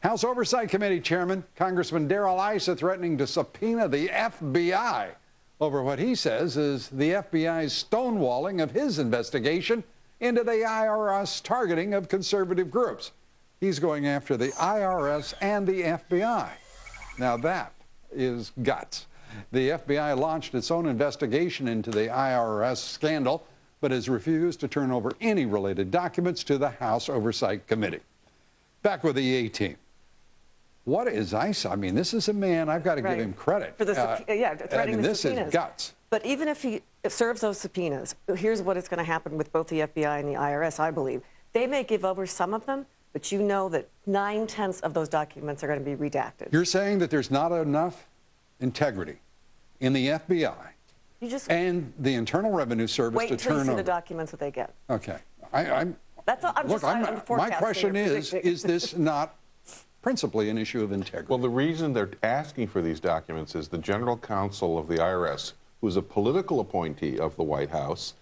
House Oversight Committee Chairman Congressman Issa threatening to subpoena the FBI over what he says is the FBI's stonewalling of his investigation into the IRS targeting of conservative groups. He's going after the IRS and the FBI. Now that is guts. The FBI launched its own investigation into the IRS scandal, but has refused to turn over any related documents to the House Oversight Committee. Back with the A-Team. What is Issa? I mean, this is a man, I've got to give him credit. For the, threatening the subpoenas. This is guts. But even if he serves those subpoenas, here's what is going to happen with both the FBI and the IRS, I believe. They may give over some of them, but you know that 9/10 of those documents are going to be redacted. You're saying that there's not enough integrity in the FBI and the Internal Revenue Service to turn over. Wait till you see the documents that they get. Okay. My question is this not principally an issue of integrity? Well, the reason they're asking for these documents is the general counsel of the IRS, who's a political appointee of the White House,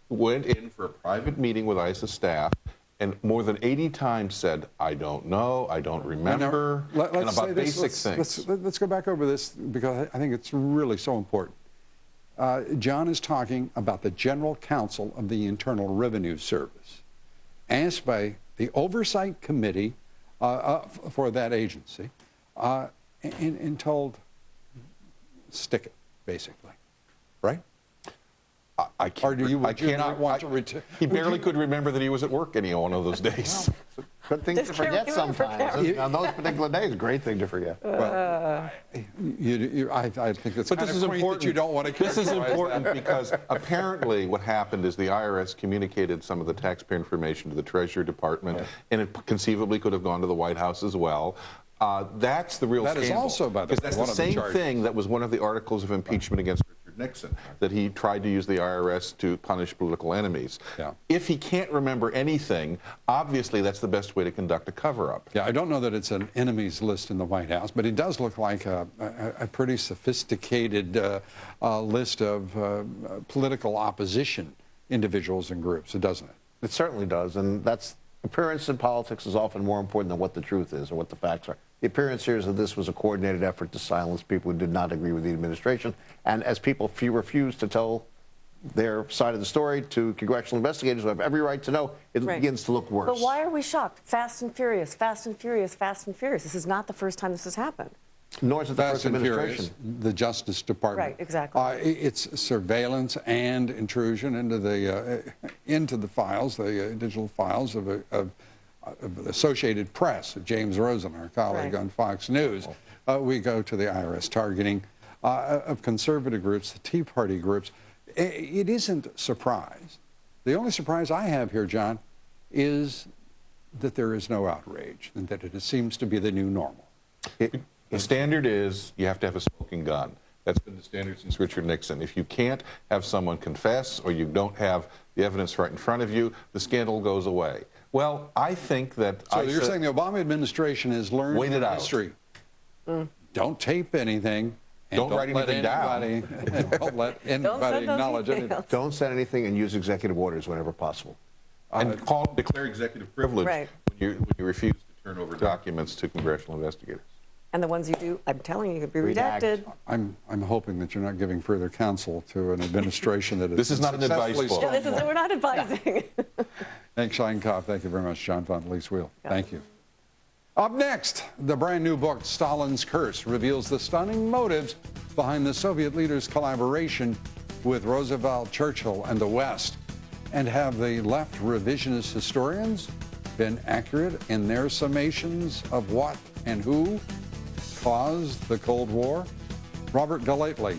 went in for a private meeting with Issa staff and more than 80 times said, I don't know, I don't remember, and about basic things. Let's go back over this because I think it's really so important. John is talking about the general counsel of the Internal Revenue Service, asked by the Oversight Committee for that agency, and told, stick it, basically, right? I cannot want to he barely could remember that he was at work any one of those days. Good thing to forget sometimes. On those particular days, great thing to forget. Well, I think it's but this is important. That you don't want to. This is important because apparently what happened is the IRS communicated some of the taxpayer information to the Treasury Department, and it conceivably could have gone to the White House as well. That's the real scandal. That is also, by the way, because that's the same thing that was one of the articles of impeachment against Nixon, that he tried to use the IRS to punish political enemies. Yeah. If he can't remember anything, obviously that's the best way to conduct a cover-up. Yeah, I don't know that it's an enemies list in the White House, but it does look like a pretty sophisticated list of political opposition individuals and groups, doesn't it? It certainly does, and that's appearance in politics is often more important than what the truth is or what the facts are. The appearance here is that this was a coordinated effort to silence people who did not agree with the administration. And as people refuse to tell their side of the story to congressional investigators who have every right to know, it begins to look worse. But why are we shocked? Fast and furious, fast and furious, fast and furious. This is not the first time this has happened. Nor is it the first administration. Furious, the Justice Department. Right, exactly. It's surveillance and intrusion into the files, the digital files of the Associated Press, James Rosen, our colleague on Fox News. We go to the IRS targeting of conservative groups, the Tea Party groups. It isn't a surprise. The only surprise I have here, John, is that there is no outrage and that it seems to be the new normal. The standard is you have to have a smoking gun. That's been the standard since Richard Nixon. If you can't have someone confess or you don't have the evidence right in front of you, the scandal goes away. Well, I think that... So you're saying the Obama administration has learned from history. Don't tape anything. And don't write anything down. Don't let anybody acknowledge anything. Don't send anything and use executive orders whenever possible. And declare executive privilege when you refuse to turn over documents to congressional investigators. And the ones you do, I'm telling you, could be redacted. I'm hoping that you're not giving further counsel to an administration that is... This is not an advice book. We're not advising. Hank Scheinkopf, thank you very much. John von Leesweel, thank you. Up next, the brand new book, Stalin's Curse, reveals the stunning motives behind the Soviet leaders' collaboration with Roosevelt, Churchill, and the West. And have the left revisionist historians been accurate in their summations of what and who caused the Cold War? Robert Galately